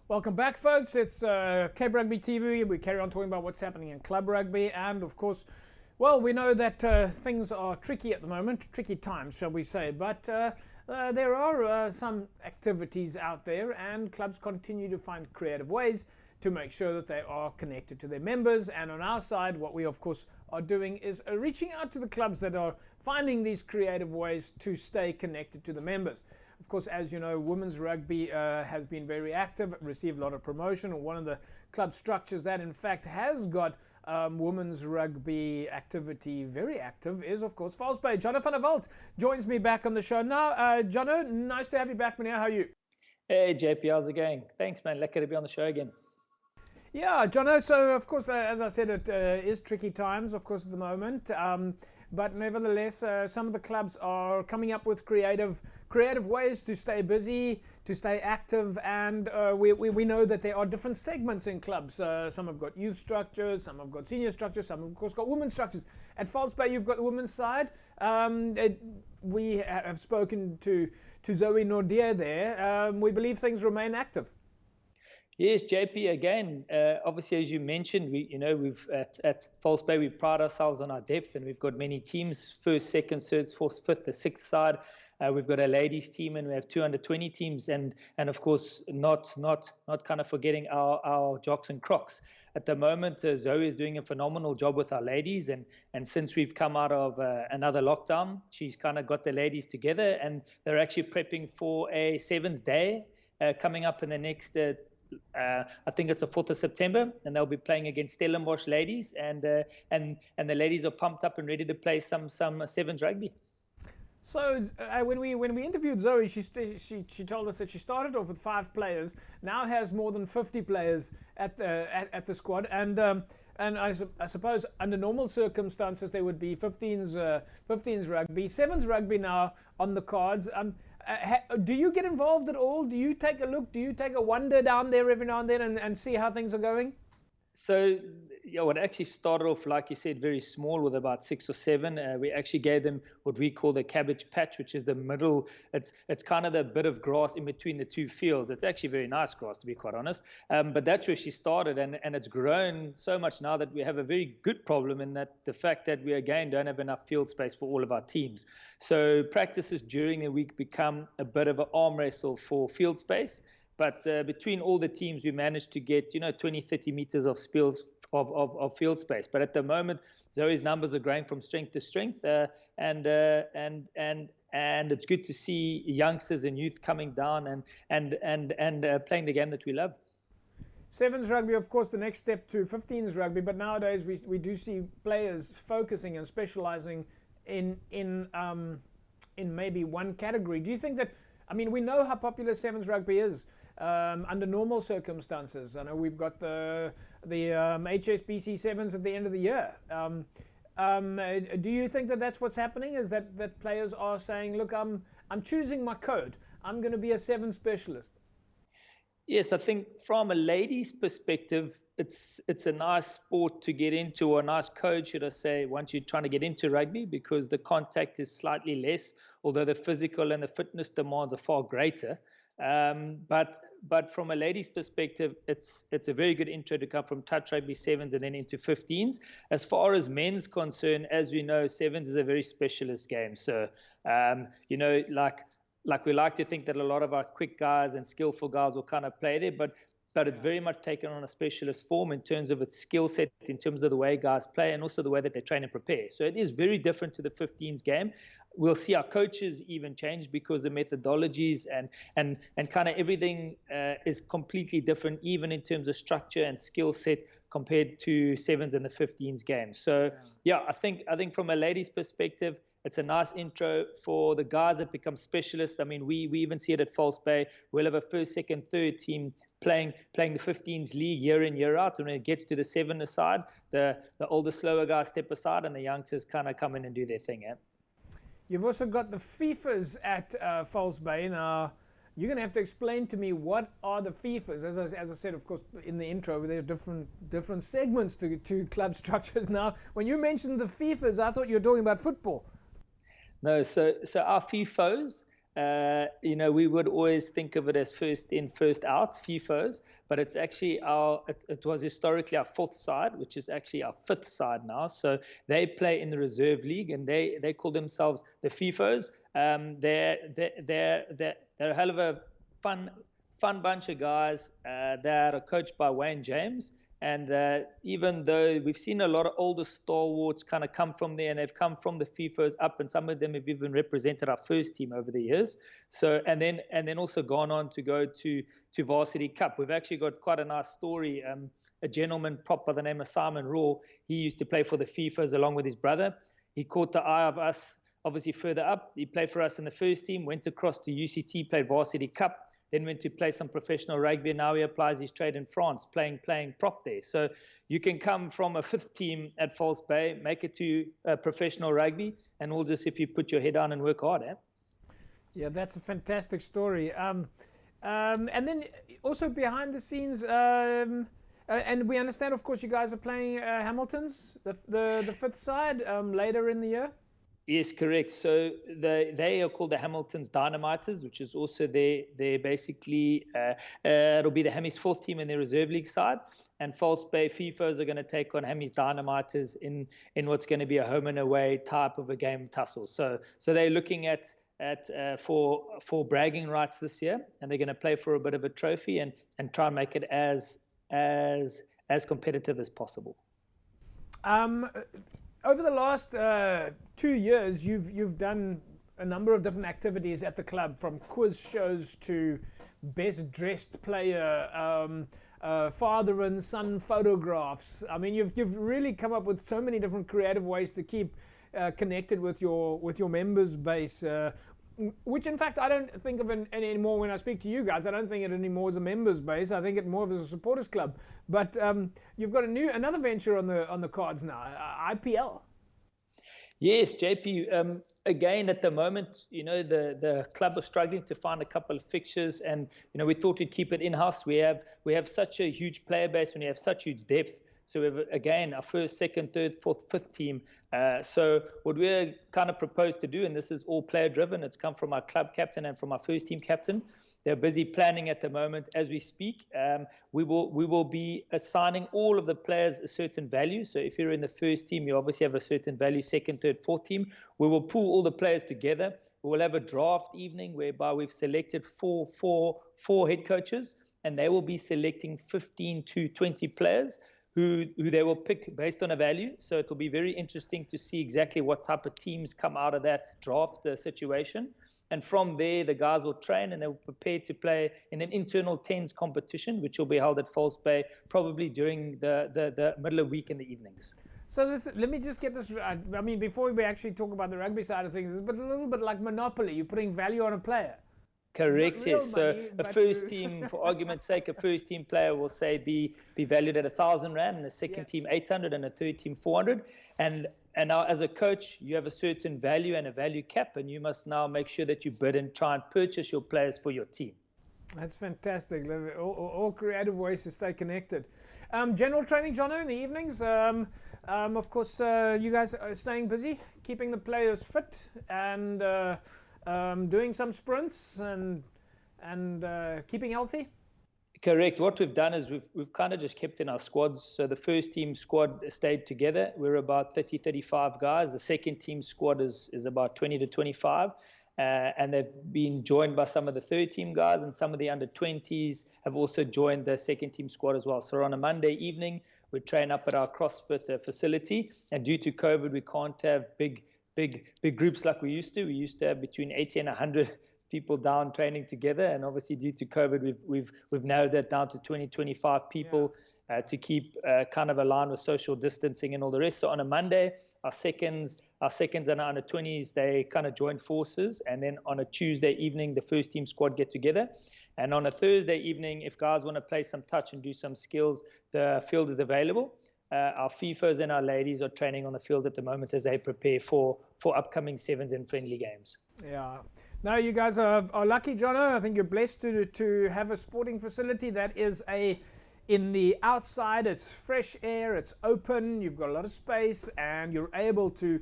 Welcome back, folks. It's Cape Rugby TV. We carry on talking about what's happening in club rugby, and of course, well, we know that things are tricky at the moment, tricky times, shall we say, but there are some activities out there, and clubs continue to find creative ways to make sure that they are connected to their members. And on our side, what we of course are doing is reaching out to the clubs that are finding these creative ways to stay connected to the members. Of course, as you know, women's rugby has been very active, received a lot of promotion. One of the club structures that in fact has got women's rugby activity very active is, of course, False Bay. Jono van der Walt joins me back on the show now. Jono, nice to have you back, man. How are you? Hey, JP, how's it going? Thanks, man. Lucky to be on the show again. Yeah, Jono, so of course, as I said, it is tricky times, of course, at the moment. But nevertheless, some of the clubs are coming up with creative ways to stay busy, to stay active, and we know that there are different segments in clubs. Some have got youth structures, some have got senior structures, some have, of course, got women's structures. At False Bay, you've got the women's side. We have spoken to Zoe Nordier there. We believe things remain active. Yes, JP, again, obviously, as you mentioned, we've at False Bay, we pride ourselves on our depth, and we've got many teams, first, second, third, fourth, fifth, the sixth side. We've got a ladies team, and we have 220 teams, and of course, not kind of forgetting our jocks and crocs. At the moment, Zoe is doing a phenomenal job with our ladies, and since we've come out of another lockdown, she's kind of got the ladies together, and they're actually prepping for a Sevens Day coming up in the next I think it's the 4th of September, and they'll be playing against Stellenbosch ladies, and the ladies are pumped up and ready to play some sevens rugby. So when we interviewed Zoe, she told us that she started off with 5 players, now has more than 50 players at the squad, and I suppose under normal circumstances there would be 15s rugby, 7s rugby now on the cards. Do you get involved at all? Do you take a look? Do you take a wander down there every now and then and see how things are going? So, yeah, it actually started off, like you said, very small with about 6 or 7. We actually gave them what we call the Cabbage Patch, which is the middle. It's kind of the bit of grass in between the two fields. It's actually very nice grass, to be quite honest. But that's where she started, and it's grown so much now that we have a very good problem in that the fact that we, again, don't have enough field space for all of our teams. So practices during the week become a bit of an arm wrestle for field space. But between all the teams, we managed to get 20, 30 meters of field space. But at the moment, Zoe's numbers are growing from strength to strength, and it's good to see youngsters and youth coming down and playing the game that we love. Sevens rugby, of course, the next step to 15s rugby. But nowadays, we do see players focusing and specializing in maybe one category. Do you think that? I mean, we know how popular sevens rugby is. Under normal circumstances, I know we've got the HSBC sevens at the end of the year. Do you think that that's what's happening? Is that players are saying, "Look, I'm choosing my code. I'm going to be a 7 specialist"? Yes, I think from a ladies' perspective, it's a nice sport to get into, or a nice code, should I say, once you're trying to get into rugby, because the contact is slightly less, although the physical and the fitness demands are far greater. But from a ladies' perspective, it's a very good intro to come from touch rugby 7s and then into 15s. As far as men's concerned, as we know, 7s is a very specialist game. So, like we like to think that a lot of our quick guys and skillful guys will kind of play there, but it's very much taken on a specialist form in terms of its skill set, in terms of the way guys play, and also the way that they train and prepare. So it is very different to the 15s game. We'll see our coaches even change because the methodologies and kind of everything is completely different, even in terms of structure and skill set compared to 7s and the 15s game. So yeah, I think from a ladies' perspective, it's a nice intro for the guys that become specialists. I mean, we even see it at False Bay. We'll have a first, second, third team playing the 15s league year in, year out. And when it gets to the 7 aside, the older, slower guys step aside and the youngsters kind of come in and do their thing. Yeah? You've also got the FIFAs at False Bay. Now, you're going to have to explain to me what are the FIFAs. As I said, of course, in the intro, there are different segments to club structures. Now, when you mentioned the FIFAs, I thought you were talking about football. No, so our FIFOs we would always think of it as first in, first out, FIFOs, but it's actually it was historically our fourth side, which is actually our fifth side now. So they play in the reserve league, and they call themselves the FIFOs. They're a hell of a fun bunch of guys that are coached by Wayne James. And even though we've seen a lot of older stalwarts kind of come from there, and they've come from the FIFOs up, and some of them have even represented our first team over the years. So and then also gone on to go to Varsity Cup. We've actually got quite a nice story. A gentleman prop by the name of Simon Raw, he used to play for the FIFOs along with his brother. He caught the eye of us, obviously further up. He played for us in the first team, went across to UCT, played Varsity Cup. Then went to play some professional rugby, and now he applies his trade in France, playing prop there. So you can come from a fifth team at False Bay, make it to professional rugby, and all just if you put your head down and work hard. Yeah, that's a fantastic story. And then also behind the scenes, and we understand, of course, you guys are playing Hamilton's, the fifth side, later in the year. Yes, correct. So they are called the Hamilton's Dynamiters, which is also they're basically, it'll be the Hammy's fourth team in their reserve league side. And False Bay FIFOs are going to take on Hammy's Dynamiters in what's going to be a home and away type of a game tussle. So they're looking at for bragging rights this year, and they're going to play for a bit of a trophy and try and make it as competitive as possible. Over the last 2 years, you've done a number of different activities at the club, from quiz shows to best dressed player, father and son photographs. I mean, you've really come up with so many different creative ways to keep connected with your members base. Which, in fact, I don't think of it anymore when I speak to you guys. I don't think it anymore as a members base. I think it more of as a supporters club. But you've got another venture on the cards now, IPL. Yes, JP. Again, at the moment, the club is struggling to find a couple of fixtures, and we thought we'd keep it in house. We have such a huge player base, and we have such huge depth. So we have, again, our first, second, third, fourth, fifth team. So what we're kind of proposed to do, and this is all player driven, it's come from our club captain and from our first team captain. They're busy planning at the moment as we speak. We will be assigning all of the players a certain value. So if you're in the first team, you obviously have a certain value, second, third, fourth team. We will pool all the players together. We will have a draft evening whereby we've selected four head coaches, and they will be selecting 15 to 20 players who they will pick based on a value. So it will be very interesting to see exactly what type of teams come out of that draft situation. And from there, the guys will train and they'll prepare to play in an internal tens competition, which will be held at False Bay, probably during the middle of week in the evenings. So let me just get this right. I mean, before we actually talk about the rugby side of things, it's a little bit like Monopoly. You're putting value on a player. Correct, yes. So a first team, for argument's sake, a first team player will say be valued at 1,000 rand, and a second team 800, and a third team 400. And now as a coach, you have a certain value and a value cap, and you must now make sure that you bid and try and purchase your players for your team. That's fantastic. All creative ways to stay connected. General training, Jono, in the evenings. Of course, you guys are staying busy, keeping the players fit, and doing some sprints and keeping healthy. Correct. What we've done is we've kind of just kept in our squads. So the first team squad stayed together. We're about 35 guys. The second team squad is about 20 to 25. And they've been joined by some of the third team guys, and some of the under 20s have also joined the second team squad as well. So on a Monday evening, we train up at our CrossFit facility. And due to COVID, we can't have big groups like we used to. We used to have between 80 and 100 people down training together, and obviously due to COVID, we've narrowed that down to 20-25 people to keep kind of aligned with social distancing and all the rest. So on a Monday, our seconds and our under 20s, they kind of join forces, and then on a Tuesday evening, the first team squad get together. And on a Thursday evening, if guys want to play some touch and do some skills, the field is available. Our FIFOs and our ladies are training on the field at the moment as they prepare for upcoming sevens and friendly games. Yeah. No, you guys are lucky, Jono. I think you're blessed to have a sporting facility that is in the outside. It's fresh air, it's open, you've got a lot of space, and you're able to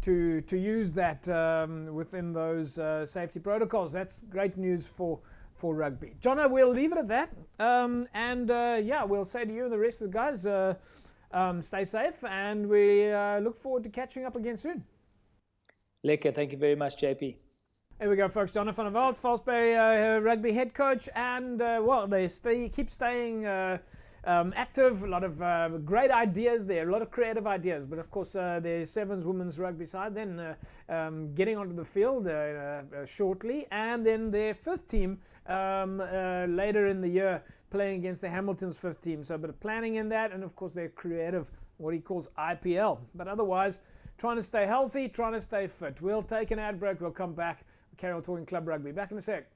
to use that within those safety protocols. That's great news for rugby. Jono, we'll leave it at that. Yeah, we'll say to you and the rest of the guys, stay safe, and we look forward to catching up again soon. Lekker, thank you very much, JP. There we go, folks. Jono van der Walt, False Bay Rugby head coach, and well, they keep staying active. A lot of great ideas there, a lot of creative ideas. But of course, the Sevens women's rugby side then getting onto the field shortly, and then their fifth team later in the year playing against the Hamilton's fifth team. So a bit of planning in that, and of course their creative, what he calls IPL. But otherwise, trying to stay healthy, trying to stay fit. We'll take an ad break. We'll come back. We'll carry on talking club rugby. Back in a sec.